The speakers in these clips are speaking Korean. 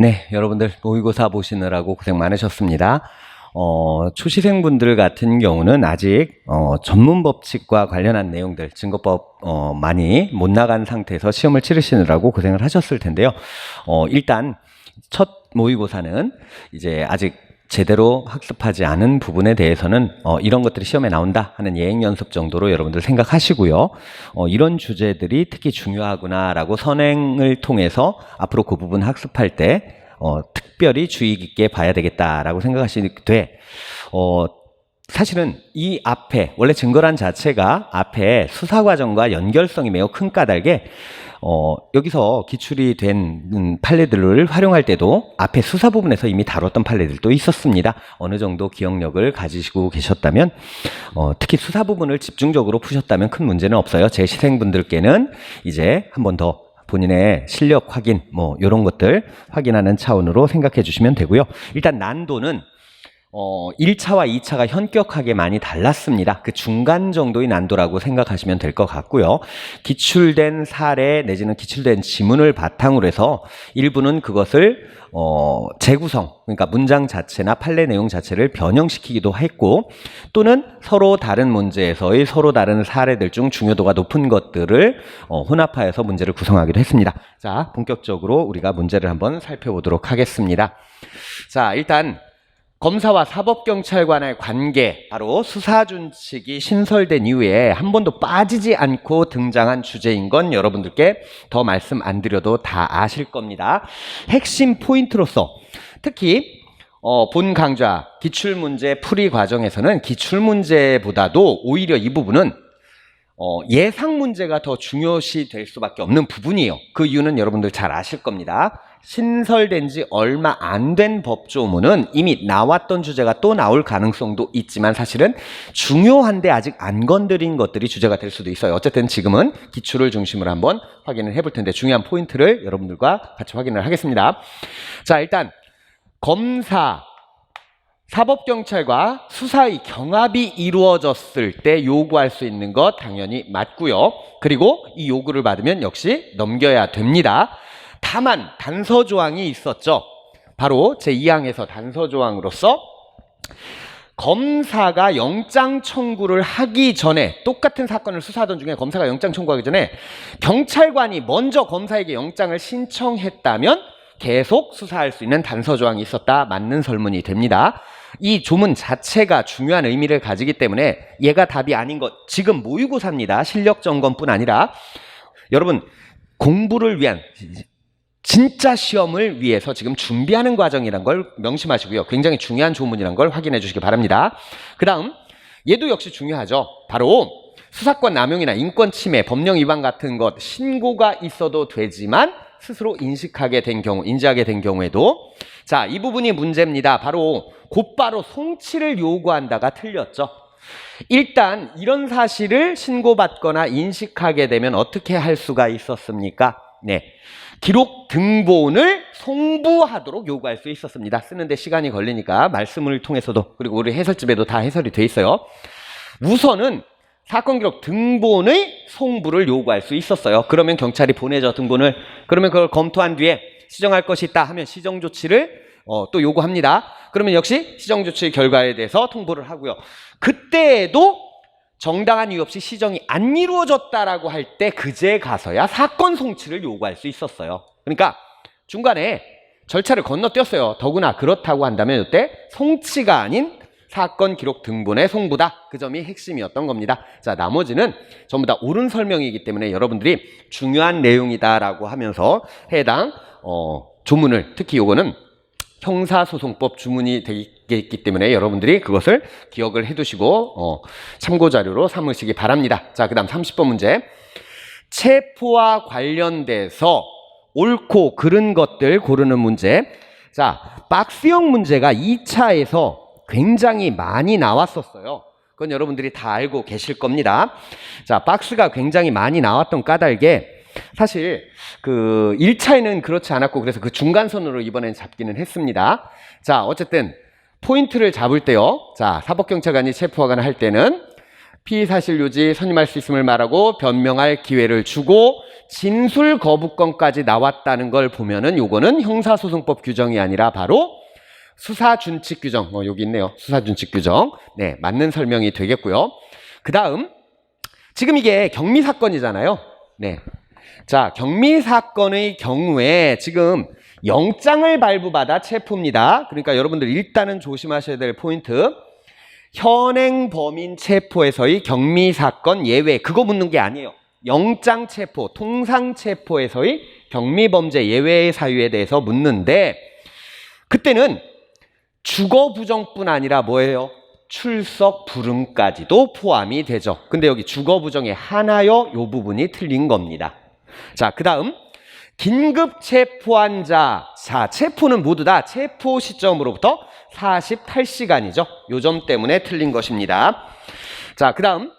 네, 여러분들 모의고사 보시느라고 고생 많으셨습니다. 초시생분들 같은 경우는 아직 전문 법칙과 관련한 내용들, 증거법 많이 못 나간 상태에서 시험을 치르시느라고 고생을 하셨을 텐데요. 일단 첫 모의고사는 이제 아직 제대로 학습하지 않은 부분에 대해서는 이런 것들이 시험에 나온다 하는 예행 연습 정도로 여러분들 생각하시고요. 이런 주제들이 특히 중요하구나라고 선행을 통해서 앞으로 그 부분 학습할 때 특별히 주의 깊게 봐야 되겠다라고 생각하시되 사실은 이 앞에 원래 증거란 자체가 앞에 수사 과정과 연결성이 매우 큰 까닭에 여기서 기출이 된 판례들을 활용할 때도 앞에 수사 부분에서 이미 다뤘던 판례들도 있었습니다. 어느 정도 기억력을 가지시고 계셨다면 특히 수사 부분을 집중적으로 푸셨다면 큰 문제는 없어요. 제 시생분들께는 이제 한 번 더 본인의 실력 확인 이런 것들 확인하는 차원으로 생각해 주시면 되고요. 일단 난도는 1차와 2차가 현격하게 많이 달랐습니다. 그 중간 정도의 난도라고 생각하시면 될 것 같고요. 기출된 사례 내지는 기출된 지문을 바탕으로 해서 일부는 그것을 재구성, 그러니까 문장 자체나 판례 내용 자체를 변형시키기도 했고, 또는 서로 다른 문제에서의 서로 다른 사례들 중 중요도가 높은 것들을 혼합하여서 문제를 구성하기도 했습니다. 자, 본격적으로 우리가 문제를 한번 살펴보도록 하겠습니다. 자, 일단 검사와 사법경찰관의 관계, 바로 수사준칙이 신설된 이후에 한 번도 빠지지 않고 등장한 주제인 건 여러분들께 더 말씀 안 드려도 다 아실 겁니다. 핵심 포인트로서 특히 본 강좌 기출문제 풀이 과정에서는 기출문제보다도 오히려 이 부분은 예상 문제가 더 중요시 될 수밖에 없는 부분이에요. 그 이유는 여러분들 잘 아실 겁니다. 신설된 지 얼마 안 된 법조문은 이미 나왔던 주제가 또 나올 가능성도 있지만 사실은 중요한데 아직 안 건드린 것들이 주제가 될 수도 있어요. 어쨌든 지금은 기출을 중심으로 한번 확인을 해볼 텐데 중요한 포인트를 여러분들과 같이 확인을 하겠습니다. 자, 일단 검사, 사법경찰과 수사의 경합이 이루어졌을 때 요구할 수 있는 것 당연히 맞고요. 그리고 이 요구를 받으면 역시 넘겨야 됩니다. 다만 단서조항이 있었죠. 바로 제2항에서 단서조항으로서 검사가 영장 청구를 하기 전에, 똑같은 사건을 수사하던 중에 검사가 영장 청구하기 전에 경찰관이 먼저 검사에게 영장을 신청했다면 계속 수사할 수 있는 단서조항이 있었다. 맞는 설문이 됩니다. 이 조문 자체가 중요한 의미를 가지기 때문에 얘가 답이 아닌 것, 지금 모의고사입니다. 실력 점검뿐 아니라 여러분 공부를 위한 진짜 시험을 위해서 지금 준비하는 과정이란 걸 명심하시고요. 굉장히 중요한 조문이란 걸 확인해 주시기 바랍니다. 그 다음 얘도 역시 중요하죠. 바로 수사권 남용이나 인권 침해, 법령 위반 같은 것 신고가 있어도 되지만 스스로 인지하게 된 경우에도 자, 이 부분이 문제입니다. 바로 곧바로 송치를 요구한다가 틀렸죠. 일단 이런 사실을 신고받거나 인식하게 되면 어떻게 할 수가 있었습니까? 네, 기록 등본을 송부하도록 요구할 수 있었습니다. 쓰는데 시간이 걸리니까 말씀을 통해서도, 그리고 우리 해설집에도 다 해설이 돼 있어요. 우선은 사건 기록 등본의 송부를 요구할 수 있었어요. 그러면 경찰이 보내죠, 등본을. 그러면 그걸 검토한 뒤에 시정할 것이 있다 하면 시정 조치를 또 요구합니다. 그러면 역시 시정 조치 결과에 대해서 통보를 하고요. 그때에도 정당한 이유 없이 시정이 안 이루어졌다라고 할 때 그제 가서야 사건 송치를 요구할 수 있었어요. 그러니까 중간에 절차를 건너뛰었어요. 더구나 그렇다고 한다면 이때 송치가 아닌 사건 기록 등본의 송부다. 그 점이 핵심이었던 겁니다. 자, 나머지는 전부 다 옳은 설명이기 때문에 여러분들이 중요한 내용이다라고 하면서 해당 조문을, 특히 요거는 형사소송법 주문이 되겠기 때문에 여러분들이 그것을 기억을 해두시고 참고자료로 삼으시기 바랍니다. 자, 그 다음 30번 문제. 체포와 관련돼서 옳고 그른 것들 고르는 문제. 자, 박스형 문제가 2차에서 굉장히 많이 나왔었어요. 그건 여러분들이 다 알고 계실 겁니다. 자, 박스가 굉장히 많이 나왔던 까닭에 사실 그 1차에는 그렇지 않았고 그래서 그 중간선으로 이번엔 잡기는 했습니다. 자, 어쨌든 포인트를 잡을 때요. 자, 사법경찰관이 체포하거나 할 때는 피의사실유지, 선임할 수 있음을 말하고 변명할 기회를 주고 진술 거부권까지 나왔다는 걸 보면은 요거는 형사소송법 규정이 아니라 바로 수사준칙 규정, 여기 있네요. 수사준칙 규정. 네, 맞는 설명이 되겠고요. 그 다음, 지금 이게 경미사건이잖아요. 네. 자, 경미사건의 경우에 지금 영장을 발부받아 체포입니다. 그러니까 여러분들 일단은 조심하셔야 될 포인트. 현행 범인 체포에서의 경미사건 예외, 그거 묻는 게 아니에요. 영장 체포, 통상 체포에서의 경미범죄 예외의 사유에 대해서 묻는데, 그때는 주거 부정뿐 아니라 뭐예요? 출석 불응까지도 포함이 되죠. 근데 여기 주거 부정에 한하여 요 부분이 틀린 겁니다. 자, 그 다음 긴급 체포한 자. 자, 체포는 모두 다 체포 시점으로부터 48시간이죠. 요 점 때문에 틀린 것입니다. 자, 그 다음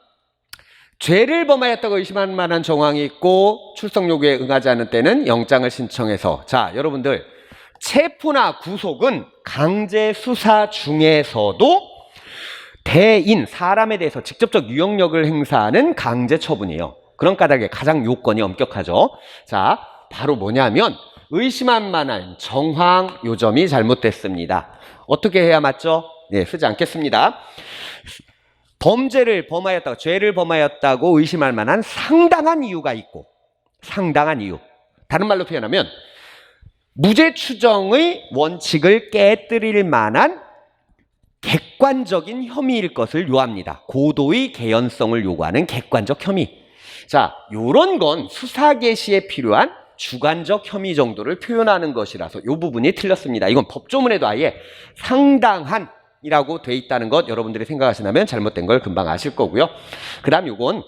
죄를 범하였다고 의심할 만한 정황이 있고 출석 요구에 응하지 않은 때는 영장을 신청해서. 자, 여러분들 체포나 구속은 강제 수사 중에서도 대인, 사람에 대해서 직접적 유형력을 행사하는 강제 처분이에요. 그런 까닭에 가장 요건이 엄격하죠. 자, 바로 뭐냐면 의심할 만한 정황, 요 점이 잘못됐습니다. 어떻게 해야 맞죠? 네, 쓰지 않겠습니다. 범죄를 범하였다고, 죄를 범하였다고 의심할 만한 상당한 이유가 있고, 상당한 이유. 다른 말로 표현하면 무죄 추정의 원칙을 깨뜨릴 만한 객관적인 혐의일 것을 요합니다. 고도의 개연성을 요구하는 객관적 혐의. 자, 요런 건 수사 개시에 필요한 주관적 혐의 정도를 표현하는 것이라서 요 부분이 틀렸습니다. 이건 법조문에도 아예 상당한이라고 돼 있다는 것 여러분들이 생각하시다면 잘못된 걸 금방 아실 거고요. 그 다음 요건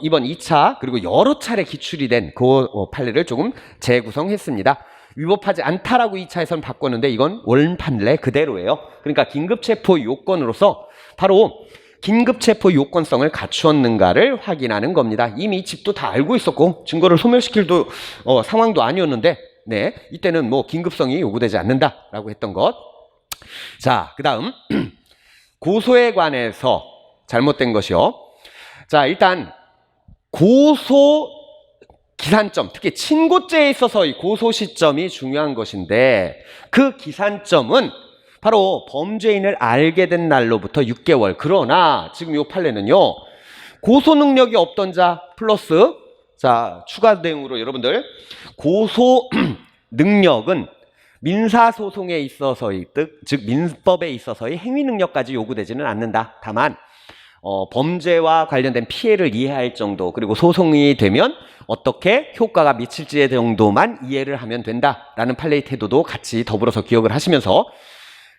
이번 2차 그리고 여러 차례 기출이 된 그 판례를 조금 재구성했습니다. 위법하지 않다라고 2차에서는 바꿨는데 이건 원 판례 그대로예요. 그러니까 긴급체포 요건으로서 바로 긴급체포 요건성을 갖추었는가를 확인하는 겁니다. 이미 집도 다 알고 있었고 증거를 소멸시킬 상황도 아니었는데 네, 이때는 뭐 긴급성이 요구되지 않는다라고 했던 것. 자, 그 다음 고소에 관해서 잘못된 것이요. 자, 일단 고소 기산점, 특히 친고죄에 있어서 이 고소 시점이 중요한 것인데 그 기산점은 바로 범죄인을 알게 된 날로부터 6개월. 그러나 지금 이 판례는요. 고소 능력이 없던 자 플러스 자 추가 내용으로 여러분들 고소 능력은 민사소송에 있어서의 즉 민법에 있어서의 행위 능력까지 요구되지는 않는다. 다만 범죄와 관련된 피해를 이해할 정도 그리고 소송이 되면 어떻게 효과가 미칠지의 정도만 이해를 하면 된다라는 판례의 태도도 같이 더불어서 기억을 하시면서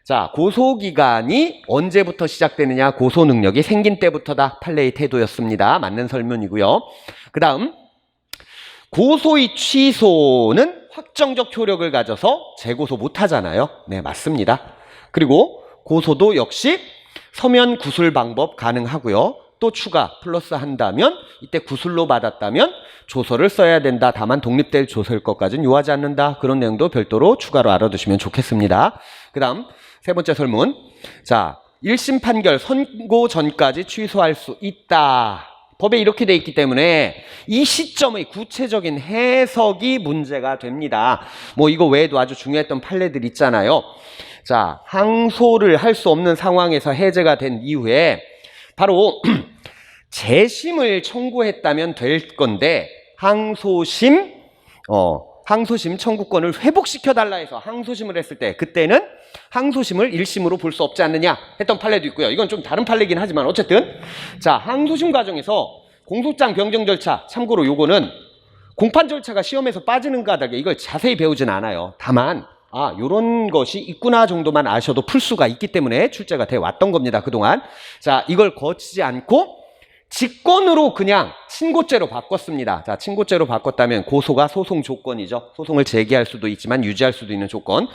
자, 고소기간이 언제부터 시작되느냐 고소 능력이 생긴 때부터다 판례의 태도였습니다. 맞는 설문이고요. 그 다음 고소의 취소는 확정적 효력을 가져서 재고소 못하잖아요. 네, 맞습니다. 그리고 고소도 역시 서면 구술 방법 가능하고요. 또 추가 플러스 한다면 이때 구술로 받았다면 조서를 써야 된다. 다만 독립될 조서일 것까지는 요하지 않는다. 그런 내용도 별도로 추가로 알아두시면 좋겠습니다. 그 다음 세 번째 설문. 자, 1심 판결 선고 전까지 취소할 수 있다. 법에 이렇게 돼 있기 때문에 이 시점의 구체적인 해석이 문제가 됩니다. 뭐 이거 외에도 아주 중요했던 판례들 있잖아요. 자, 항소를 할 수 없는 상황에서 해제가 된 이후에 바로 재심을 청구했다면 될 건데 항소심 청구권을 회복시켜달라 해서 항소심을 했을 때 그때는 항소심을 1심으로 볼 수 없지 않느냐 했던 판례도 있고요. 이건 좀 다른 판례긴 하지만 어쨌든 자, 항소심 과정에서 공소장 변경 절차 참고로 요거는 공판 절차가 시험에서 빠지는 까닭에 이걸 자세히 배우진 않아요. 다만 요런 것이 있구나 정도만 아셔도 풀 수가 있기 때문에 출제가 돼 왔던 겁니다. 그동안. 자, 이걸 거치지 않고 직권으로 그냥 친고죄로 바꿨습니다. 자, 친고죄로 바꿨다면 고소가 소송 조건이죠. 소송을 제기할 수도 있지만 유지할 수도 있는 조건.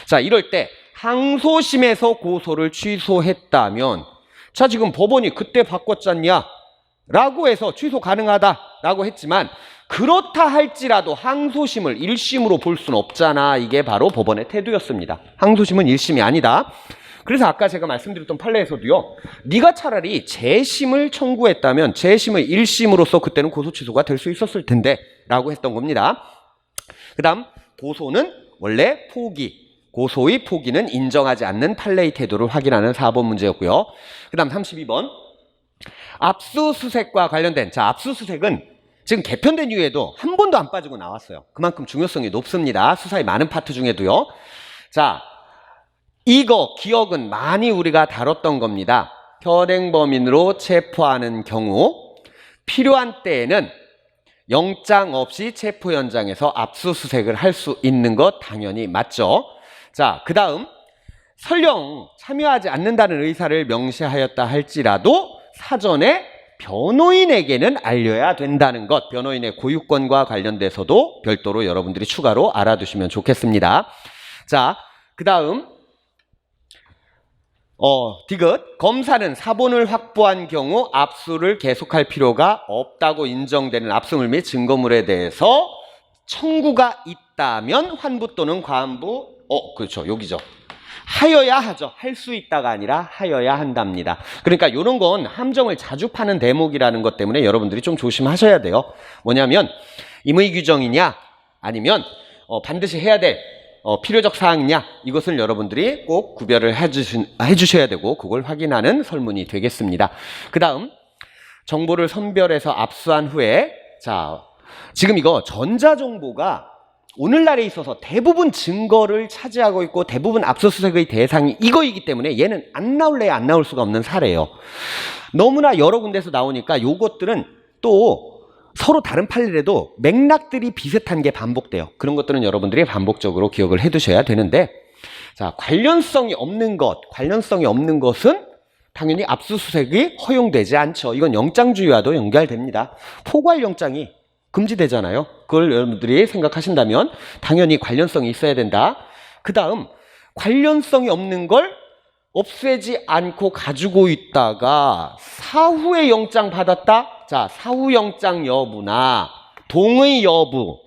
자, 이럴 때 항소심에서 고소를 취소했다면 자, 지금 법원이 그때 바꿨잖냐 라고 해서 취소 가능하다라고 했지만 그렇다 할지라도 항소심을 1심으로 볼 수는 없잖아. 이게 바로 법원의 태도였습니다. 항소심은 1심이 아니다. 그래서 아까 제가 말씀드렸던 판례에서도요, 네가 차라리 재심을 청구했다면 재심의 1심으로서 그때는 고소 취소가 될 수 있었을 텐데 라고 했던 겁니다. 그 다음 고소는 원래 고소의 포기는 인정하지 않는 판례의 태도를 확인하는 4번 문제였고요. 그 다음 32번 압수수색과 관련된, 자, 압수수색은 지금 개편된 이후에도 한 번도 안 빠지고 나왔어요. 그만큼 중요성이 높습니다. 수사의 많은 파트 중에도요. 자, 이거 기억은 많이 우리가 다뤘던 겁니다. 현행범인으로 체포하는 경우 필요한 때에는 영장 없이 체포 현장에서 압수수색을 할 수 있는 것 당연히 맞죠. 자, 그 다음 설령 참여하지 않는다는 의사를 명시하였다 할지라도 사전에 변호인에게는 알려야 된다는 것, 변호인의 고유권과 관련돼서도 별도로 여러분들이 추가로 알아두시면 좋겠습니다. 자, 그 다음 디귿 검사는 사본을 확보한 경우 압수를 계속할 필요가 없다고 인정되는 압수물 및 증거물에 대해서 청구가 있다면 환부 또는 과안부, 그렇죠, 여기죠. 하여야 하죠. 할 수 있다가 아니라 하여야 한답니다. 그러니까 이런 건 함정을 자주 파는 대목이라는 것 때문에 여러분들이 좀 조심하셔야 돼요. 뭐냐면 임의 규정이냐 아니면 반드시 해야 될 필요적 사항이냐, 이것을 여러분들이 꼭 구별을 해주셔야 되고 그걸 확인하는 설문이 되겠습니다. 그 다음 정보를 선별해서 압수한 후에, 자, 지금 이거 전자정보가 오늘날에 있어서 대부분 증거를 차지하고 있고 대부분 압수수색의 대상이 이거이기 때문에 얘는 안 나올래야 안 나올 수가 없는 사례예요. 너무나 여러 군데서 나오니까 요것들은 또 서로 다른 판례라도 맥락들이 비슷한 게 반복돼요. 그런 것들은 여러분들이 반복적으로 기억을 해두셔야 되는데, 자, 관련성이 없는 것은 당연히 압수수색이 허용되지 않죠. 이건 영장주의와도 연결됩니다. 포괄영장이 금지되잖아요. 그걸 여러분들이 생각하신다면 당연히 관련성이 있어야 된다. 그 다음 관련성이 없는 걸 없애지 않고 가지고 있다가 사후에 영장 받았다? 자, 사후 영장 여부나 동의 여부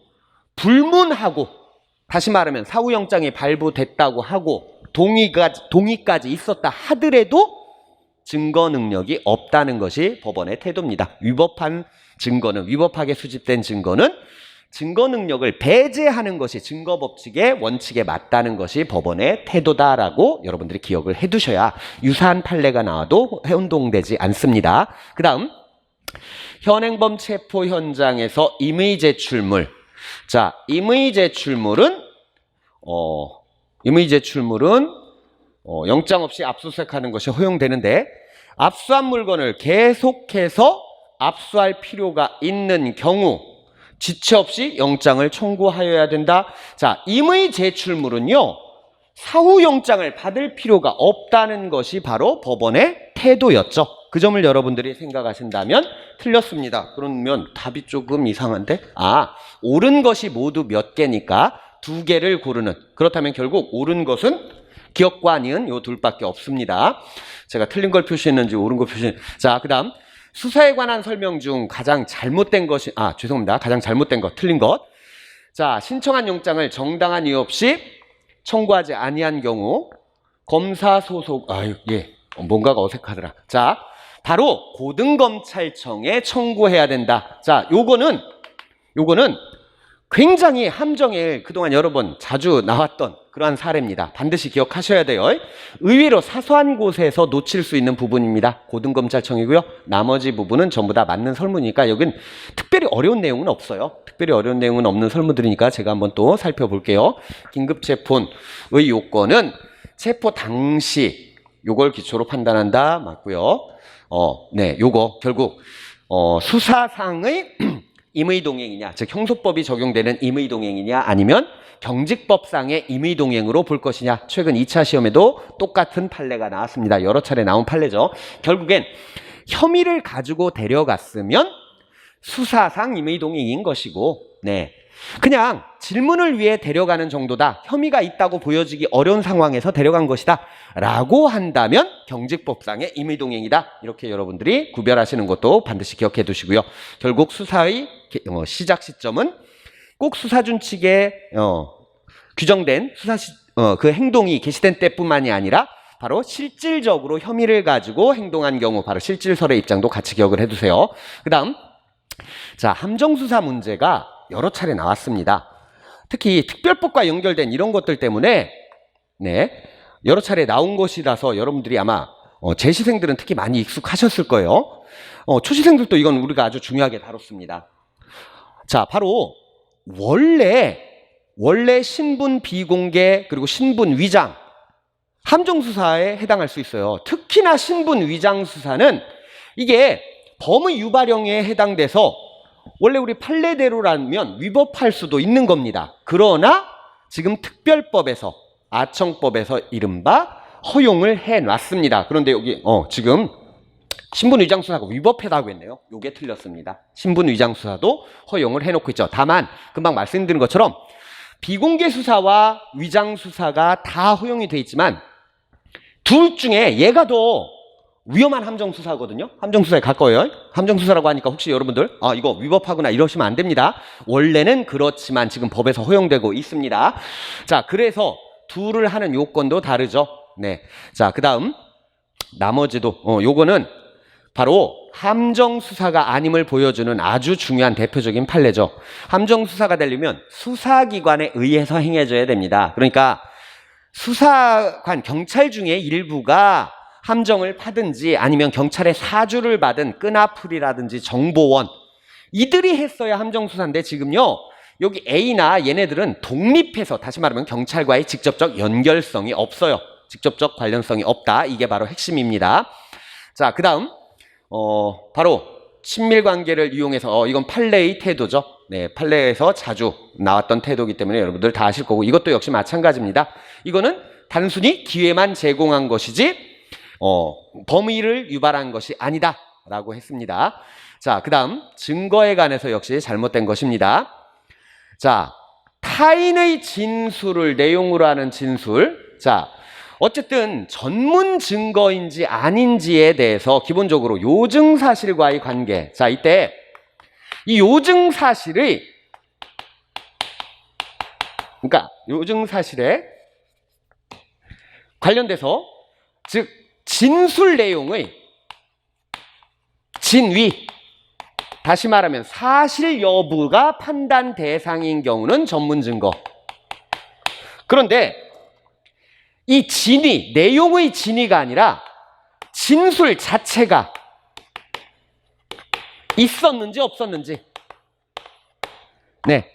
불문하고, 다시 말하면 사후 영장이 발부됐다고 하고 동의까지 있었다 하더라도 증거 능력이 없다는 것이 법원의 태도입니다. 위법하게 수집된 증거는 증거 능력을 배제하는 것이 증거법칙의 원칙에 맞다는 것이 법원의 태도다라고 여러분들이 기억을 해두셔야 유사한 판례가 나와도 혼동되지 않습니다. 그 다음 현행범 체포 현장에서 임의 제출물. 자, 임의 제출물은 영장 없이 압수수색하는 것이 허용되는데, 압수한 물건을 계속해서 압수할 필요가 있는 경우 지체 없이 영장을 청구하여야 된다. 자, 임의 제출물은요, 사후 영장을 받을 필요가 없다는 것이 바로 법원의 태도였죠. 그 점을 여러분들이 생각하신다면 틀렸습니다. 그러면 답이 조금 이상한데? 옳은 것이 모두 몇 개니까 두 개를 고르는. 그렇다면 결국 옳은 것은 기억과 니은 요 둘밖에 없습니다. 제가 틀린 걸 표시했는지 옳은 걸 자, 그 다음 수사에 관한 설명 중 가장 잘못된 것이, 가장 잘못된 것, 틀린 것. 자, 신청한 영장을 정당한 이유 없이 청구하지 아니한 경우 검사 소속, 뭔가가 어색하더라. 자, 바로 고등검찰청에 청구해야 된다. 자, 요거는 굉장히 함정에 그동안 여러 번 자주 나왔던 그러한 사례입니다. 반드시 기억하셔야 돼요. 의외로 사소한 곳에서 놓칠 수 있는 부분입니다. 고등검찰청이고요. 나머지 부분은 전부 다 맞는 설문이니까 여긴 특별히 어려운 내용은 없어요. 특별히 어려운 내용은 없는 설문들이니까 제가 한번 또 살펴볼게요. 긴급체포의 요건은 체포 당시 요걸 기초로 판단한다. 맞고요. 요거 결국 수사상의 임의동행이냐, 즉 형소법이 적용되는 임의동행이냐 아니면 경직법상의 임의동행으로 볼 것이냐. 최근 2차 시험에도 똑같은 판례가 나왔습니다. 여러 차례 나온 판례죠. 결국엔 혐의를 가지고 데려갔으면 수사상 임의동행인 것이고, 그냥 질문을 위해 데려가는 정도다, 혐의가 있다고 보여지기 어려운 상황에서 데려간 것이다 라고 한다면 경직법상의 임의동행이다. 이렇게 여러분들이 구별하시는 것도 반드시 기억해 두시고요. 결국 수사의 시작 시점은 꼭 수사준칙에 규정된 그 행동이 개시된 때뿐만이 아니라 바로 실질적으로 혐의를 가지고 행동한 경우, 바로 실질설의 입장도 같이 기억을 해두세요. 그 다음, 자, 함정수사 문제가 여러 차례 나왔습니다. 특히 특별법과 연결된 이런 것들 때문에 여러 차례 나온 것이라서 여러분들이 아마 재시생들은 특히 많이 익숙하셨을 거예요. 초시생들도 이건 우리가 아주 중요하게 다뤘습니다. 자, 바로 원래 신분 비공개 그리고 신분 위장 함정수사에 해당할 수 있어요. 특히나 신분 위장 수사는 이게 범의 유발형에 해당돼서 원래 우리 판례대로라면 위법할 수도 있는 겁니다. 그러나 지금 특별법에서 아청법에서 이른바 허용을 해놨습니다. 그런데 여기 지금 신분위장수사가 위법하다고 했네요. 이게 틀렸습니다. 신분위장수사도 허용을 해놓고 있죠. 다만 금방 말씀드린 것처럼 비공개 수사와 위장수사가 다 허용이 돼 있지만 둘 중에 얘가 더 위험한 함정수사거든요. 함정수사에 가까워요. 함정수사라고 하니까 혹시 여러분들 이거 위법하구나 이러시면 안 됩니다. 원래는 그렇지만 지금 법에서 허용되고 있습니다. 자, 그래서 둘을 하는 요건도 다르죠. 네. 자, 그 다음 나머지도 요거는 바로 함정수사가 아님을 보여주는 아주 중요한 대표적인 판례죠. 함정수사가 되려면 수사기관에 의해서 행해져야 됩니다. 그러니까 수사관, 경찰 중에 일부가 함정을 파든지 아니면 경찰의 사주를 받은 끈아풀이라든지 정보원 이들이 했어야 함정수사인데 지금요 여기 A나 얘네들은 독립해서 다시 말하면 경찰과의 직접적 연결성이 없어요. 직접적 관련성이 없다. 이게 바로 핵심입니다. 자, 그 다음 바로 친밀관계를 이용해서 이건 판례의 태도죠. 네, 판례에서 자주 나왔던 태도이기 때문에 여러분들 다 아실 거고 이것도 역시 마찬가지입니다. 이거는 단순히 기회만 제공한 것이지 범의를 유발한 것이 아니다 라고 했습니다. 자, 그 다음 증거에 관해서 역시 잘못된 것입니다. 자, 타인의 진술을 내용으로 하는 진술. 자, 어쨌든 전문 증거인지 아닌지에 대해서 기본적으로 요증사실과의 관계. 자, 이때 이 요증사실의 그러니까 요증사실에 관련돼서 즉 진술 내용의 진위 다시 말하면 사실 여부가 판단 대상인 경우는 전문 증거. 그런데 이 진위, 내용의 진위가 아니라 진술 자체가 있었는지 없었는지 네,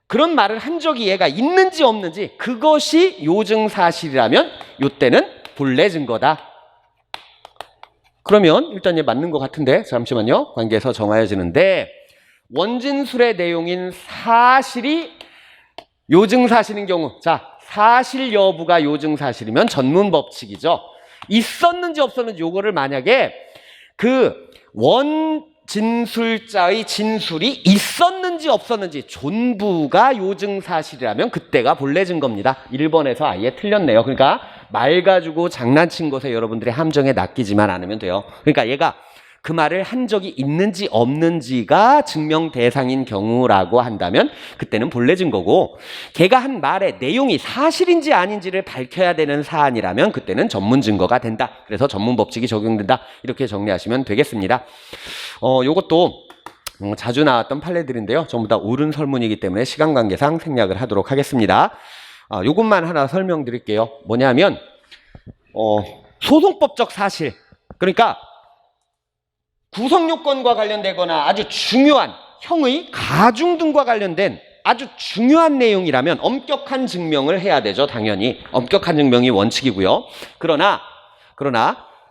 그런 말을 한 적이 얘가 있는지 없는지 그것이 요증사실이라면 이때는 본래 증거다. 그러면 일단 얘 맞는 것 같은데 잠시만요. 관계에서 정하여지는데 원진술의 내용인 사실이 요증사실인 경우 자 사실 여부가 요증사실이면 전문 법칙이죠. 있었는지 없었는지 요거를 만약에 그 원진술자의 진술이 있었는지 없었는지 전부가 요증사실이라면 그때가 본래 증거입니다. 1번에서 아예 틀렸네요. 그러니까 말 가지고 장난친 것에 여러분들이 함정에 낚이지만 않으면 돼요. 그러니까 얘가 그 말을 한 적이 있는지 없는지가 증명 대상인 경우라고 한다면 그때는 본래 증거고 걔가 한 말의 내용이 사실인지 아닌지를 밝혀야 되는 사안이라면 그때는 전문 증거가 된다. 그래서 전문 법칙이 적용된다. 이렇게 정리하시면 되겠습니다. 요것도 자주 나왔던 판례들인데요. 전부 다 옳은 설문이기 때문에 시간 관계상 생략을 하도록 하겠습니다. 요것만 하나 설명드릴게요. 뭐냐면 소송법적 사실 그러니까 구성요건과 관련되거나 아주 중요한 형의 가중 등과 관련된 아주 중요한 내용이라면 엄격한 증명을 해야 되죠. 당연히 엄격한 증명이 원칙이고요. 그러나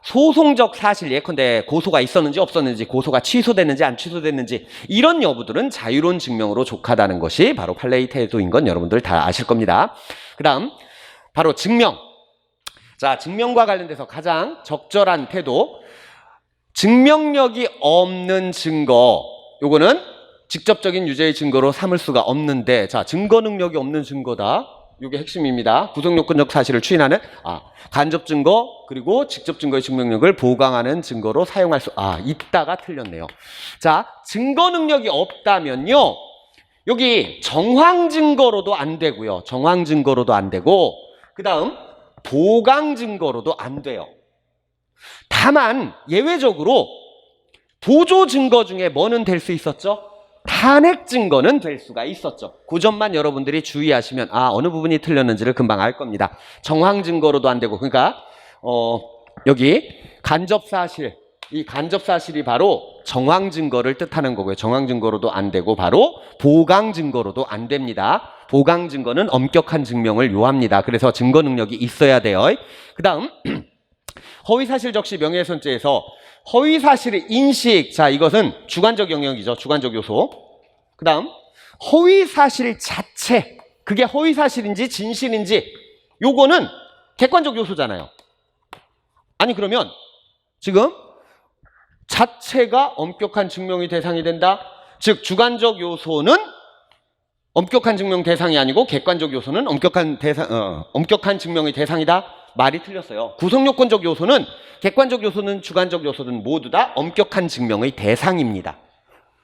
소송적 사실 예컨대 고소가 있었는지 없었는지 고소가 취소됐는지 안 취소됐는지 이런 여부들은 자유로운 증명으로 족하다는 것이 바로 판례의 태도인 건 여러분들 다 아실 겁니다. 그 다음 바로 증명. 자, 증명과 관련돼서 가장 적절한 태도 증명력이 없는 증거 요거는 직접적인 유죄의 증거로 삼을 수가 없는데 자 증거 능력이 없는 증거다. 이게 핵심입니다. 구성요건적 사실을 추인하는 간접 증거 그리고 직접 증거의 증명력을 보강하는 증거로 사용할 수 있다가 틀렸네요. 자 증거 능력이 없다면요 여기 정황 증거로도 안 되고요. 정황 증거로도 안 되고 그 다음 보강 증거로도 안 돼요. 다만 예외적으로 보조 증거 중에 뭐는 될 수 있었죠? 탄핵 증거는 될 수가 있었죠. 그 점만 여러분들이 주의하시면 어느 부분이 틀렸는지를 금방 알 겁니다. 정황 증거로도 안 되고, 그러니까 여기 간접 사실, 이 간접 사실이 바로 정황 증거를 뜻하는 거고요. 정황 증거로도 안 되고 바로 보강 증거로도 안 됩니다. 보강 증거는 엄격한 증명을 요합니다. 그래서 증거 능력이 있어야 돼요. 그다음 허위사실 적시 명예훼손죄에서 허위사실의 인식, 자 이것은 주관적 영역이죠. 주관적 요소. 그 다음 허위사실 자체, 그게 허위사실인지 진실인지 요거는 객관적 요소잖아요. 아니 그러면 지금 자체가 엄격한 증명의 대상이 된다? 즉 주관적 요소는 엄격한 증명 대상이 아니고 객관적 요소는 엄격한 증명의 대상이다? 말이 틀렸어요. 구성요건적 요소는 객관적 요소는 주관적 요소는 모두 다 엄격한 증명의 대상입니다.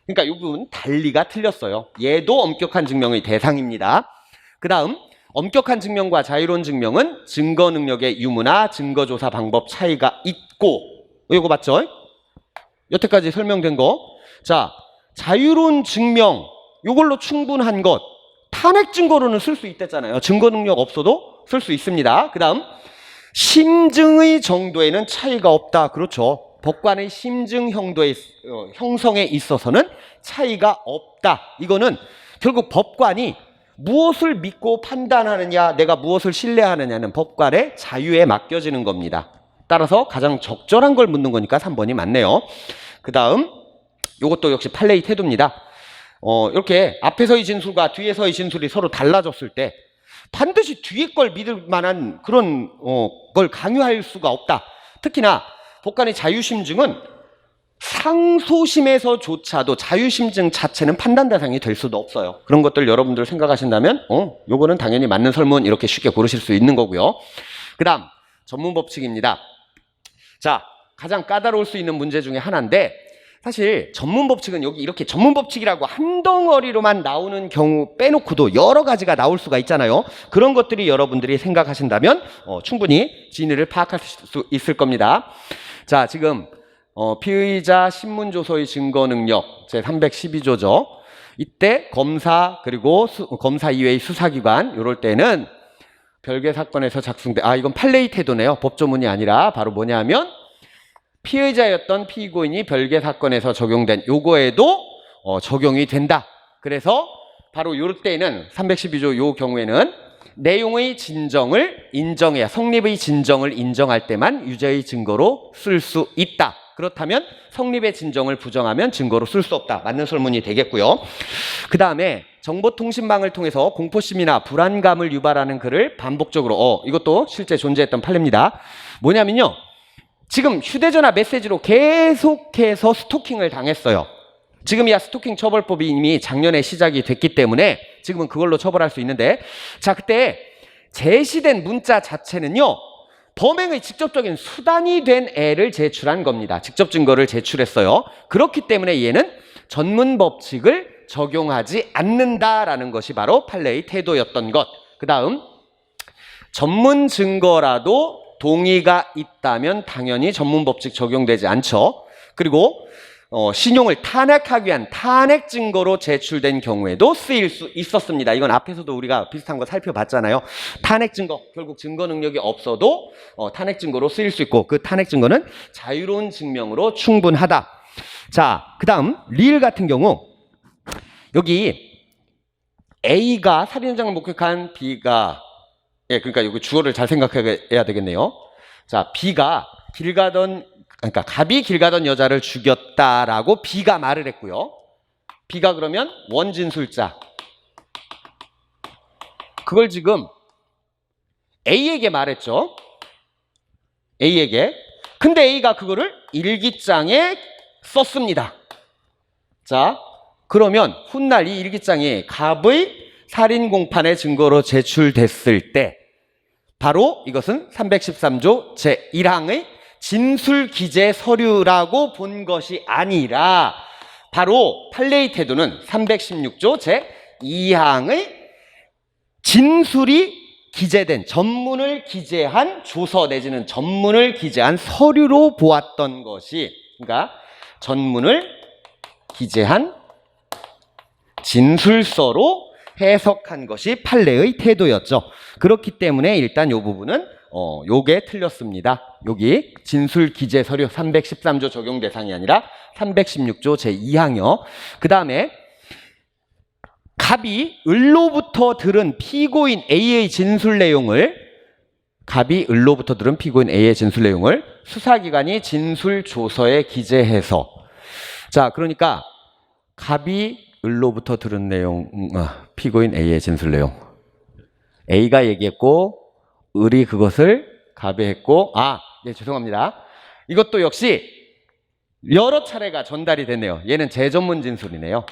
그러니까 이 부분 달리가 틀렸어요. 얘도 엄격한 증명의 대상입니다. 그 다음 엄격한 증명과 자유로운 증명은 증거 능력의 유무나 증거조사 방법 차이가 있고, 이거 맞죠? 여태까지 설명된 거. 자, 자유로운 증명, 이걸로 충분한 것, 탄핵 증거로는 쓸 수 있댔잖아요. 증거 능력 없어도 쓸 수 있습니다. 그 다음 심증의 정도에는 차이가 없다. 그렇죠. 법관의 심증 형성에 있어서는 차이가 없다. 이거는 결국 법관이 무엇을 믿고 판단하느냐, 내가 무엇을 신뢰하느냐는 법관의 자유에 맡겨지는 겁니다. 따라서 가장 적절한 걸 묻는 거니까 3번이 맞네요. 그 다음 이것도 역시 판례의 태도입니다. 이렇게 앞에서의 진술과 뒤에서의 진술이 서로 달라졌을 때 반드시 뒤에 걸 믿을 만한 그런 걸 강요할 수가 없다. 특히나 법관의 자유심증은 상소심에서조차도 자유심증 자체는 판단 대상이 될 수도 없어요. 그런 것들 여러분들 생각하신다면 요거는 당연히 맞는 설문 이렇게 쉽게 고르실 수 있는 거고요. 그 다음 전문법칙입니다. 자, 가장 까다로울 수 있는 문제 중에 하나인데, 사실 전문법칙은 여기 이렇게 전문법칙이라고 한 덩어리로만 나오는 경우 빼놓고도 여러 가지가 나올 수가 있잖아요. 그런 것들이 여러분들이 생각하신다면 충분히 진위를 파악할 수 있을 겁니다. 자, 지금 피의자 신문조서의 증거능력 제312조죠. 이때 검사 그리고 검사 이외의 수사기관 이럴 때는 별개 사건에서 작성돼, 이건 판례의 태도네요. 법조문이 아니라 바로 뭐냐면 피의자였던 피고인이 별개 사건에서 적용된 요거에도 적용이 된다. 그래서 바로 요럴 때는 312조 요 경우에는 내용의 진정을 인정해야, 성립의 진정을 인정할 때만 유죄의 증거로 쓸 수 있다. 그렇다면 성립의 진정을 부정하면 증거로 쓸 수 없다. 맞는 설문이 되겠고요. 그 다음에 정보통신망을 통해서 공포심이나 불안감을 유발하는 글을 반복적으로 이것도 실제 존재했던 판례입니다. 뭐냐면요, 지금 휴대전화 메시지로 계속해서 스토킹을 당했어요. 지금이야 스토킹 처벌법이 이미 작년에 시작이 됐기 때문에 지금은 그걸로 처벌할 수 있는데, 자, 그때 제시된 문자 자체는요, 범행의 직접적인 수단이 된 애를 제출한 겁니다. 직접 증거를 제출했어요. 그렇기 때문에 얘는 전문 법칙을 적용하지 않는다라는 것이 바로 판례의 태도였던 것. 그 다음 전문 증거라도 동의가 있다면 당연히 전문 법칙 적용되지 않죠. 그리고 신용을 탄핵하기 위한 탄핵 증거로 제출된 경우에도 쓰일 수 있었습니다. 이건 앞에서도 우리가 비슷한 거 살펴봤잖아요. 탄핵 증거, 결국 증거 능력이 없어도 탄핵 증거로 쓰일 수 있고, 그 탄핵 증거는 자유로운 증명으로 충분하다. 자, 그 다음 리을 같은 경우 여기 A가 살인 현장을 목격한 B가, 그러니까 여기 주어를 잘 생각해야 되겠네요. 자, B가 그러니까 갑이 길 가던 여자를 죽였다라고 B가 말을 했고요. B가 그러면 원진술자. 그걸 지금 A에게 말했죠. A에게. 근데 A가 그거를 일기장에 썼습니다. 자, 그러면 훗날 이 일기장이 갑의 살인 공판의 증거로 제출됐을 때 바로 이것은 313조 제1항의 진술 기재 서류라고 본 것이 아니라 바로 판례의 태도는 316조 제2항의 진술이 기재된 전문을 기재한 조서 내지는 전문을 기재한 서류로 보았던 것이, 그러니까 전문을 기재한 진술서로 해석한 것이 판례의 태도였죠. 그렇기 때문에 일단 이 부분은 요게 틀렸습니다. 여기 진술 기재 서류 313조 적용 대상이 아니라 316조 제2항이요. 그 다음에 갑이 을로부터 들은 피고인 A의 진술 내용을 수사기관이 진술조서에 기재해서, 자, 그러니까 갑이 을로부터 들은 내용, 피고인 A의 진술 내용, A가 얘기했고 을이 그것을 갑에 했고, 네, 죄송합니다. 이것도 역시 여러 차례가 전달이 됐네요. 얘는 제전문 진술이네요.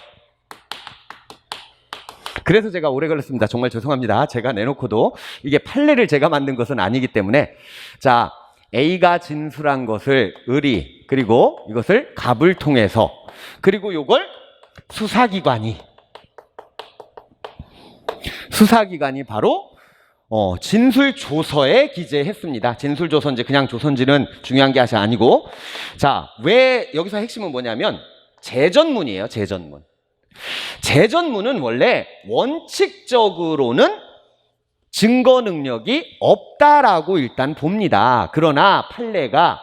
그래서 제가 오래 걸렸습니다. 정말 죄송합니다. 제가 내놓고도 이게 판례를 제가 만든 것은 아니기 때문에, 자, A가 진술한 것을 을이, 그리고 이것을 갑을 통해서, 그리고 요걸 수사기관이 바로 진술조서에 기재했습니다. 진술조서인지 그냥 조서인지는 중요한 게 아니고, 자, 왜 여기서 핵심은 뭐냐면 제전문이에요. 제전문은 원래 원칙적으로는 증거 능력이 없다라고 일단 봅니다. 그러나 판례가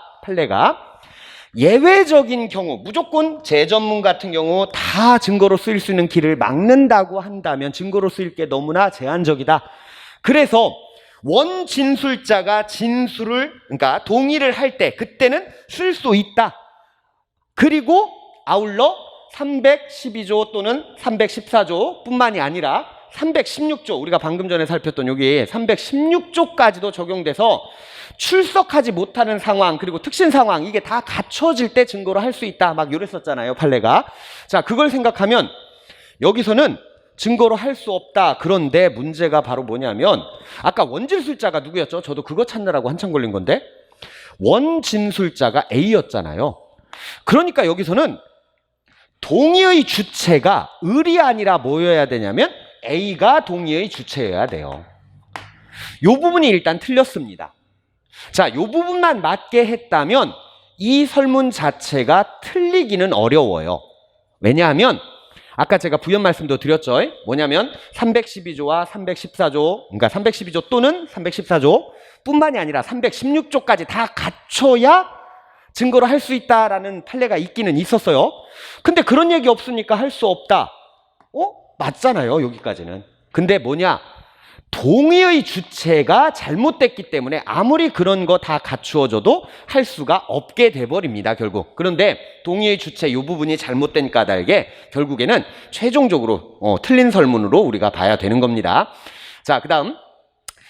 예외적인 경우, 무조건 제전문 같은 경우 다 증거로 쓰일 수 있는 길을 막는다고 한다면 증거로 쓰일 게 너무나 제한적이다. 그래서 원진술자가 진술을, 그러니까 동의를 할 때 그때는 쓸 수 있다. 그리고 아울러 312조 또는 314조 뿐만이 아니라 316조, 우리가 방금 전에 살폈던 여기 316조까지도 적용돼서 출석하지 못하는 상황, 그리고 특신 상황, 이게 다 갖춰질 때 증거로 할 수 있다, 막 이랬었잖아요, 판례가. 자, 그걸 생각하면 여기서는 증거로 할 수 없다. 그런데 문제가 바로 뭐냐면, 아까 원진술자가 누구였죠? 저도 그거 찾느라고 한참 걸린 건데, 원진술자가 A였잖아요. 그러니까 여기서는 동의의 주체가 을이 아니라 뭐여야 되냐면 A가 동의의 주체여야 돼요. 이 부분이 일단 틀렸습니다. 자, 이 부분만 맞게 했다면 이 설문 자체가 틀리기는 어려워요. 왜냐하면 아까 제가 부연 말씀도 드렸죠. 뭐냐면 312조와 314조, 그러니까 312조 또는 314조 뿐만이 아니라 316조까지 다 갖춰야 증거로 할 수 있다라는 판례가 있기는 있었어요. 근데 그런 얘기 없으니까 할 수 없다. 맞잖아요, 여기까지는. 근데 뭐냐? 동의의 주체가 잘못됐기 때문에 아무리 그런 거 다 갖추어져도 할 수가 없게 돼버립니다, 결국. 그런데 동의의 주체 이 부분이 잘못된 까닭에 결국에는 최종적으로 틀린 설문으로 우리가 봐야 되는 겁니다. 자, 그 다음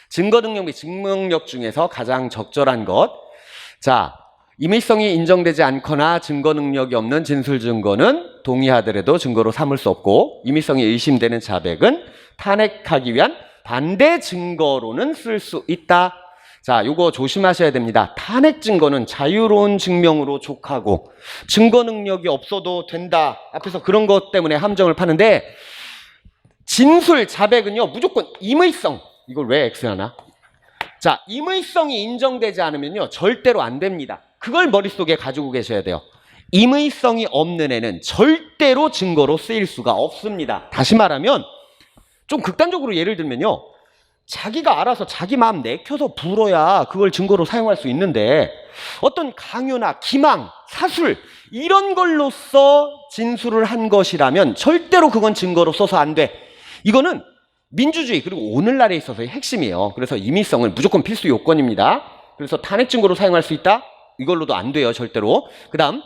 증거 능력 및 증명력 중에서 가장 적절한 것. 자, 임의성이 인정되지 않거나 증거 능력이 없는 진술 증거는 동의하더라도 증거로 삼을 수 없고, 임의성이 의심되는 자백은 탄핵하기 위한 반대 증거로는 쓸 수 있다. 자, 요거 조심하셔야 됩니다. 탄핵 증거는 자유로운 증명으로 족하고 증거 능력이 없어도 된다. 앞에서 그런 것 때문에 함정을 파는데, 진술 자백은요 무조건 임의성. 이걸 왜 X하나? 자, 임의성이 인정되지 않으면요 절대로 안 됩니다. 그걸 머릿속에 가지고 계셔야 돼요. 임의성이 없는 애는 절대로 증거로 쓰일 수가 없습니다. 다시 말하면 좀 극단적으로 예를 들면요, 자기가 알아서 자기 마음 내켜서 불어야 그걸 증거로 사용할 수 있는데, 어떤 강요나 기망, 사술 이런 걸로써 진술을 한 것이라면 절대로 그건 증거로 써서 안 돼. 이거는 민주주의 그리고 오늘날에 있어서의 핵심이에요. 그래서 임의성을 무조건 필수 요건입니다. 그래서 탄핵 증거로 사용할 수 있다? 이걸로도 안 돼요, 절대로. 그 다음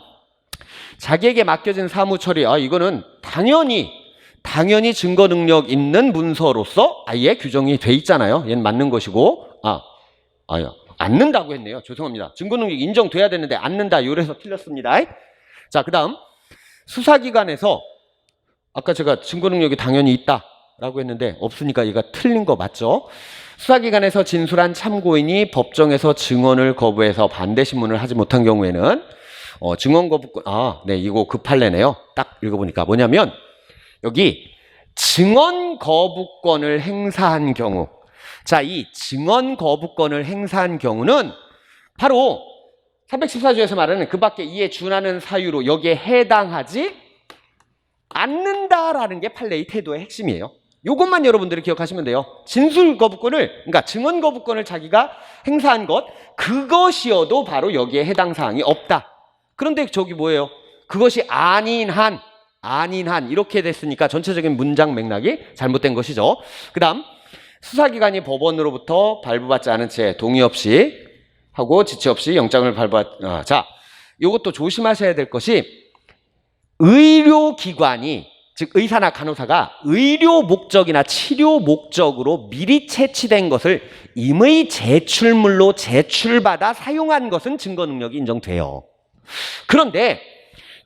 자기에게 맡겨진 사무 처리, 이거는 당연히 증거 능력 있는 문서로서 아예 규정이 돼 있잖아요. 얘는 맞는 것이고, 않는다고 했네요. 죄송합니다. 증거 능력이 인정돼야 되는데 않는다, 요래서 틀렸습니다. 자, 그 다음 수사기관에서 아까 제가 증거 능력이 당연히 있다라고 했는데 없으니까 얘가 틀린 거 맞죠? 수사기관에서 진술한 참고인이 법정에서 증언을 거부해서 반대 신문을 하지 못한 경우에는 증언 거부권, 네, 이거 그 판례네요. 딱 읽어보니까 뭐냐면 여기 증언 거부권을 행사한 경우, 자, 이 증언 거부권을 행사한 경우는 바로 314조에서 말하는 그 밖에 이에 준하는 사유로 여기에 해당하지 않는다라는 게 판례의 태도의 핵심이에요. 이것만 여러분들이 기억하시면 돼요. 진술 거부권을, 그러니까 증언 거부권을 자기가 행사한 것, 그것이어도 바로 여기에 해당 사항이 없다. 그런데 저기 뭐예요? 그것이 아닌 한 이렇게 됐으니까 전체적인 문장 맥락이 잘못된 것이죠. 그 다음 수사기관이 법원으로부터 발부받지 않은 채 동의 없이 하고 지체 없이 영장을 자, 이것도 조심하셔야 될 것이 의료기관이, 즉 의사나 간호사가 의료 목적이나 치료 목적으로 미리 채취된 것을 임의 제출물로 제출받아 사용한 것은 증거 능력이 인정돼요. 그런데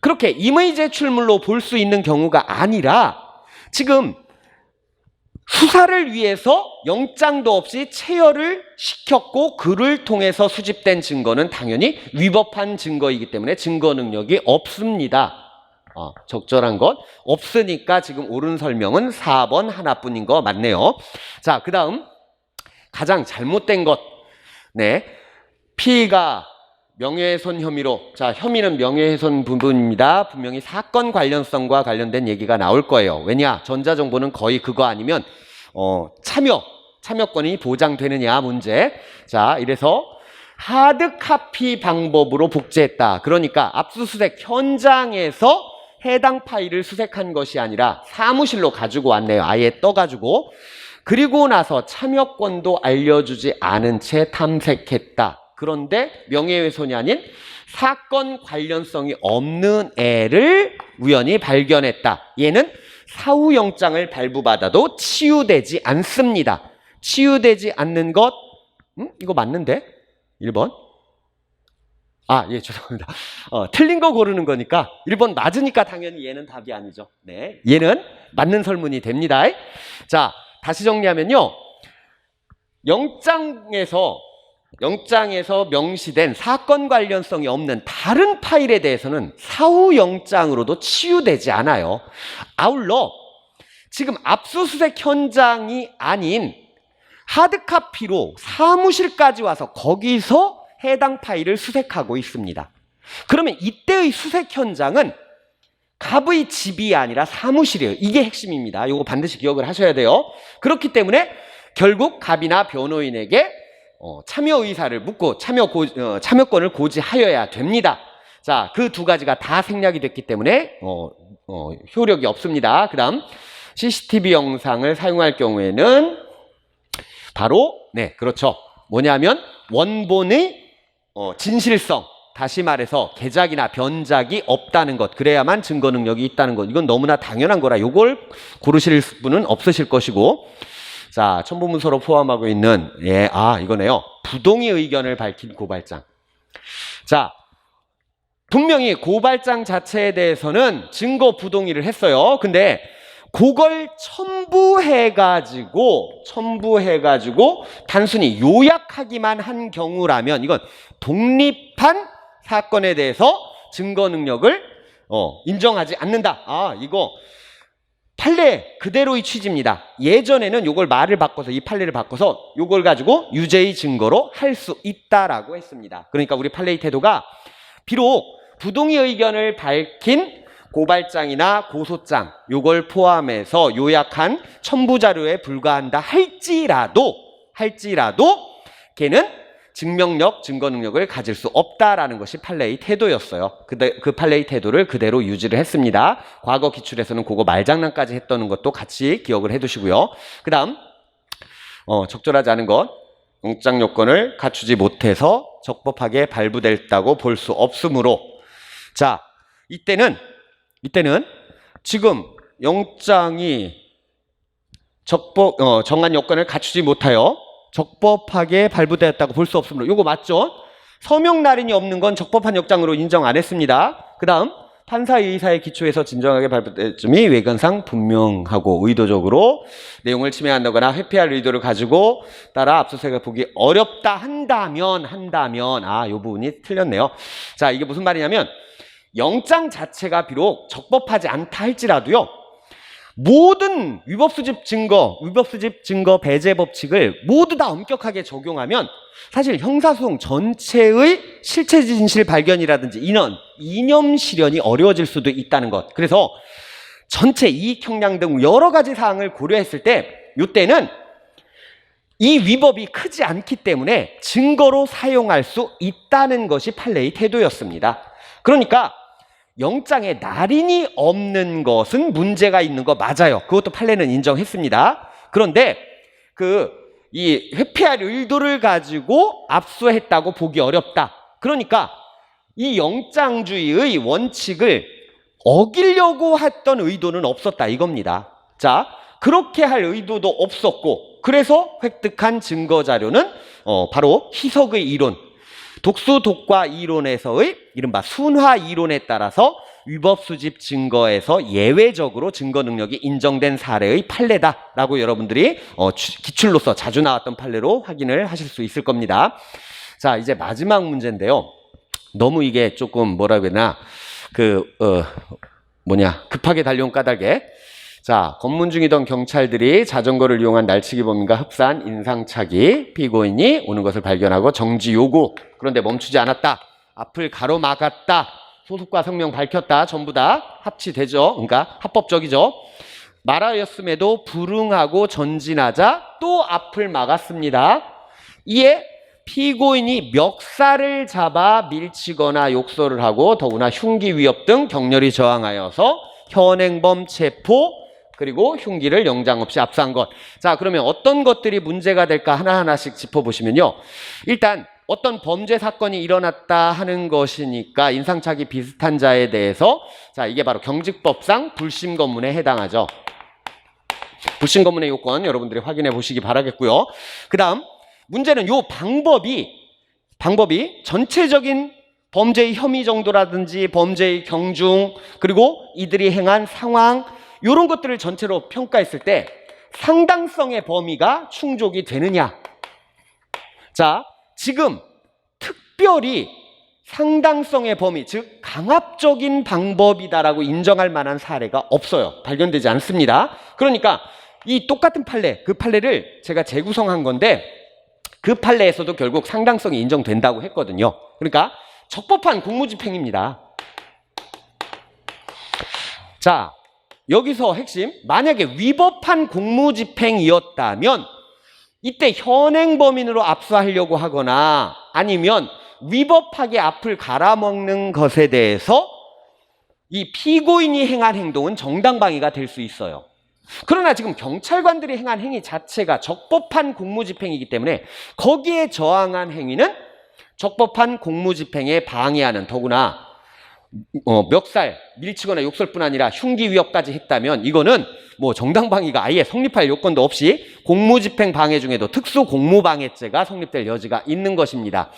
그렇게 임의 제출물로 볼 수 있는 경우가 아니라 지금 수사를 위해서 영장도 없이 체열을 시켰고 그를 통해서 수집된 증거는 당연히 위법한 증거이기 때문에 증거 능력이 없습니다. 적절한 것 없으니까 지금 옳은 설명은 4번 하나뿐인 거 맞네요. 자, 그 다음 가장 잘못된 것. 네, 피의가 명예훼손 혐의로, 자, 혐의는 명예훼손 부분입니다. 분명히 사건 관련성과 관련된 얘기가 나올 거예요. 왜냐? 전자정보는 거의 그거 아니면 참여권이 보장되느냐 문제. 자, 이래서 하드카피 방법으로 복제했다. 그러니까 압수수색 현장에서 해당 파일을 수색한 것이 아니라 사무실로 가지고 왔네요. 아예 떠가지고. 그리고 나서 참여권도 알려주지 않은 채 탐색했다. 그런데 명예훼손이 아닌 사건 관련성이 없는 애를 우연히 발견했다. 얘는 사후영장을 발부받아도 치유되지 않습니다. 치유되지 않는 것, 이거 맞는데? 1번. 예, 죄송합니다. 틀린 거 고르는 거니까 1번 맞으니까 당연히 얘는 답이 아니죠. 네, 얘는 맞는 설문이 됩니다. 자, 다시 정리하면요. 영장에서 명시된 사건 관련성이 없는 다른 파일에 대해서는 사후영장으로도 치유되지 않아요. 아울러 지금 압수수색 현장이 아닌 하드카피로 사무실까지 와서 거기서 해당 파일을 수색하고 있습니다. 그러면 이때의 수색 현장은 갑의 집이 아니라 사무실이에요. 이게 핵심입니다. 이거 반드시 기억을 하셔야 돼요. 그렇기 때문에 결국 갑이나 변호인에게 참여 의사를 묻고 참여권을 고지하여야 됩니다. 자, 그 두 가지가 다 생략이 됐기 때문에 효력이 없습니다. 그 다음 CCTV 영상을 사용할 경우에는 바로 그렇죠. 뭐냐면 원본의 진실성, 다시 말해서 개작이나 변작이 없다는 것, 그래야만 증거 능력이 있다는 것. 이건 너무나 당연한 거라 이걸 고르실 분은 없으실 것이고, 자, 첨부문서로 포함하고 있는 이거네요. 부동의 의견을 밝힌 고발장. 자, 분명히 고발장 자체에 대해서는 증거 부동의를 했어요. 근데 그걸 첨부해가지고 단순히 요약하기만 한 경우라면 이건 독립한 사건에 대해서 증거 능력을 인정하지 않는다. 이거 판례 그대로의 취지입니다. 예전에는 요걸 말을 바꿔서, 이 판례를 바꿔서 요걸 가지고 유죄의 증거로 할 수 있다라고 했습니다. 그러니까 우리 판례의 태도가 비록 부동의 의견을 밝힌 고발장이나 고소장 요걸 포함해서 요약한 첨부자료에 불과한다 할지라도 걔는 증명력, 증거 능력을 가질 수 없다라는 것이 판례의 태도였어요. 그 판례의 태도를 그대로 유지를 했습니다. 과거 기출에서는 그거 말장난까지 했다는 것도 같이 기억을 해두시고요. 그 다음 적절하지 않은 것, 영장 요건을 갖추지 못해서 적법하게 발부됐다고 볼 수 없으므로, 자, 이때는 지금 영장이 정한 요건을 갖추지 못하여 적법하게 발부되었다고 볼 수 없으므로, 요거 맞죠? 서명 날인이 없는 건 적법한 영장으로 인정 안 했습니다. 그 다음 판사 의사의 기초에서 진정하게 발부됨이 외관상 분명하고 의도적으로 내용을 침해한다거나 회피할 의도를 가지고 따라 압수수색을 보기 어렵다 한다면 요 부분이 틀렸네요. 자, 이게 무슨 말이냐면 영장 자체가 비록 적법하지 않다 할지라도요, 모든 위법수집 증거 배제 법칙을 모두 다 엄격하게 적용하면 사실 형사소송 전체의 실체 진실 발견이라든지 이념 실현이 어려워질 수도 있다는 것. 그래서 전체 이익 형량 등 여러 가지 사항을 고려했을 때 이때는 이 위법이 크지 않기 때문에 증거로 사용할 수 있다는 것이 판례의 태도였습니다. 그러니까 영장에 날인이 없는 것은 문제가 있는 거 맞아요. 그것도 판례는 인정했습니다. 그런데 이 회피할 의도를 가지고 압수했다고 보기 어렵다. 그러니까 이 영장주의의 원칙을 어기려고 했던 의도는 없었다 이겁니다. 자, 그렇게 할 의도도 없었고 그래서 획득한 증거 자료는 바로 희석의 이론, 독수독과 이론에서의 이른바 순화 이론에 따라서 위법 수집 증거에서 예외적으로 증거 능력이 인정된 사례의 판례다라고 여러분들이 기출로서 자주 나왔던 판례로 확인을 하실 수 있을 겁니다. 자, 이제 마지막 문제인데요. 너무 이게 조금 뭐라 그러나 급하게 달려온 까닭에 자, 검문 중이던 경찰들이 자전거를 이용한 날치기 범인과 흡사한 인상착의 피고인이 오는 것을 발견하고 정지 요구. 그런데 멈추지 않았다. 앞을 가로막았다. 소속과 성명 밝혔다. 전부 다 합치되죠. 그러니까 합법적이죠. 말하였음에도 불응하고 전진하자 또 앞을 막았습니다. 이에 피고인이 멱살을 잡아 밀치거나 욕설을 하고 더구나 흉기 위협 등 격렬히 저항하여서 현행범 체포 그리고 흉기를 영장 없이 압수한 것. 자, 그러면 어떤 것들이 문제가 될까 하나하나씩 짚어보시면요. 일단 어떤 범죄 사건이 일어났다 하는 것이니까 인상착의 비슷한 자에 대해서 자, 이게 바로 경직법상 불심 검문에 해당하죠. 불심 검문의 요건 여러분들이 확인해 보시기 바라겠고요. 그 다음 문제는 요 방법이 전체적인 범죄의 혐의 정도라든지 범죄의 경중 그리고 이들이 행한 상황 이런 것들을 전체로 평가했을 때 상당성의 범위가 충족이 되느냐. 자, 지금 특별히 상당성의 범위, 즉 강압적인 방법이다라고 인정할 만한 사례가 없어요. 발견되지 않습니다. 그러니까 이 똑같은 판례, 그 판례를 제가 재구성한 건데 그 판례에서도 결국 상당성이 인정된다고 했거든요. 그러니까 적법한 공무집행입니다. 자, 여기서 핵심, 만약에 위법한 공무집행이었다면 이때 현행범인으로 압수하려고 하거나 아니면 위법하게 앞을 갈아먹는 것에 대해서 이 피고인이 행한 행동은 정당방위가 될 수 있어요. 그러나 지금 경찰관들이 행한 행위 자체가 적법한 공무집행이기 때문에 거기에 저항한 행위는 적법한 공무집행에 방해하는 더구나 멱살, 밀치거나 욕설뿐 아니라 흉기 위협까지 했다면 이거는 뭐 정당방위가 아예 성립할 요건도 없이 공무집행 방해 중에도 특수공무방해죄가 성립될 여지가 있는 것입니다.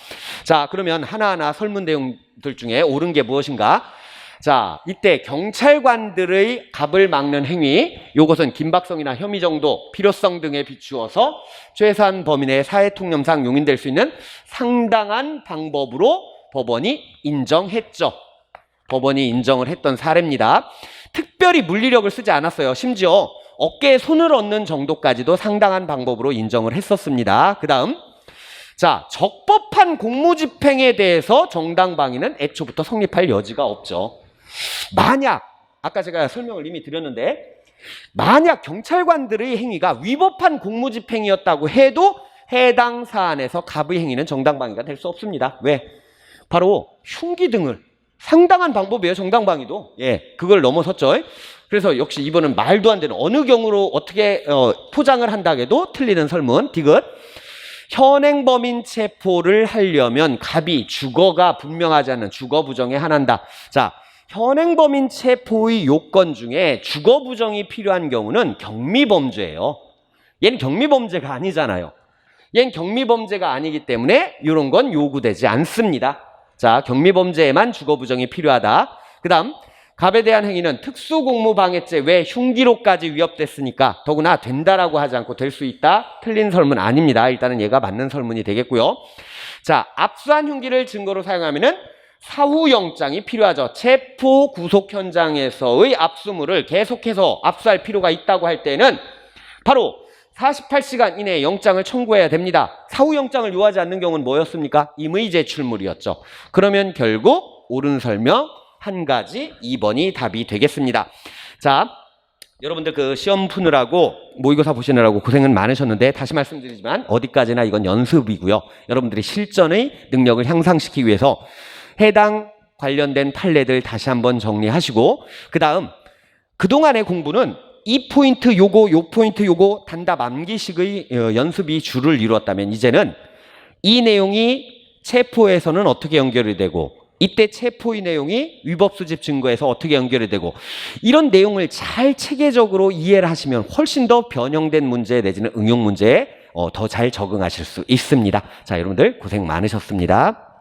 자, 그러면 하나하나 설문 내용들 중에 옳은 게 무엇인가? 자, 이때 경찰관들의 갑을 막는 행위, 요것은 긴박성이나 혐의 정도, 필요성 등에 비추어서 최소한 범위 내 사회통념상 용인될 수 있는 상당한 방법으로 법원이 인정했죠. 법원이 인정을 했던 사례입니다. 특별히 물리력을 쓰지 않았어요. 심지어 어깨에 손을 얹는 정도까지도 상당한 방법으로 인정을 했었습니다. 그 다음, 자, 적법한 공무집행에 대해서 정당방위는 애초부터 성립할 여지가 없죠. 만약, 아까 제가 설명을 이미 드렸는데, 만약 경찰관들의 행위가 위법한 공무집행이었다고 해도 해당 사안에서 갑의 행위는 정당방위가 될 수 없습니다. 왜? 바로 흉기 등을 상당한 방법이에요. 정당방위도. 예, 그걸 넘어섰죠. 그래서 역시 이번은 말도 안 되는 어느 경우로 어떻게 포장을 한다 해도 틀리는 설문. 디귿. 현행범인 체포를 하려면 갑이 주거가 분명하지 않는 주거 부정에 한한다. 자, 현행범인 체포의 요건 중에 주거 부정이 필요한 경우는 경미범죄예요. 얘는 경미범죄가 아니잖아요. 얘는 경미범죄가 아니기 때문에 이런 건 요구되지 않습니다. 자, 경미범죄에만 주거 부정이 필요하다. 그 다음, 갑에 대한 행위는 특수공무방해죄 외 흉기로까지 위협됐으니까 더구나 된다라고 하지 않고 될 수 있다. 틀린 설문 아닙니다. 일단은 얘가 맞는 설문이 되겠고요. 자, 압수한 흉기를 증거로 사용하면은 사후 영장이 필요하죠. 체포 구속 현장에서의 압수물을 계속해서 압수할 필요가 있다고 할 때는 바로 48시간 이내에 영장을 청구해야 됩니다. 사후 영장을 요하지 않는 경우는 뭐였습니까? 임의 제출물이었죠. 그러면 결국 옳은 설명 한 가지 2번이 답이 되겠습니다. 자, 여러분들 그 시험 푸느라고 모의고사 보시느라고 고생은 많으셨는데 다시 말씀드리지만 어디까지나 이건 연습이고요. 여러분들이 실전의 능력을 향상시키기 위해서 해당 관련된 판례들 다시 한번 정리하시고 그 다음 그동안의 공부는 이 포인트 요거 요 포인트 요거 단답 암기식의 연습이 주를 이루었다면 이제는 이 내용이 체포에서는 어떻게 연결이 되고 이때 체포의 내용이 위법수집 증거에서 어떻게 연결이 되고 이런 내용을 잘 체계적으로 이해를 하시면 훨씬 더 변형된 문제 내지는 응용 문제에 더 잘 적응하실 수 있습니다. 자, 여러분들 고생 많으셨습니다.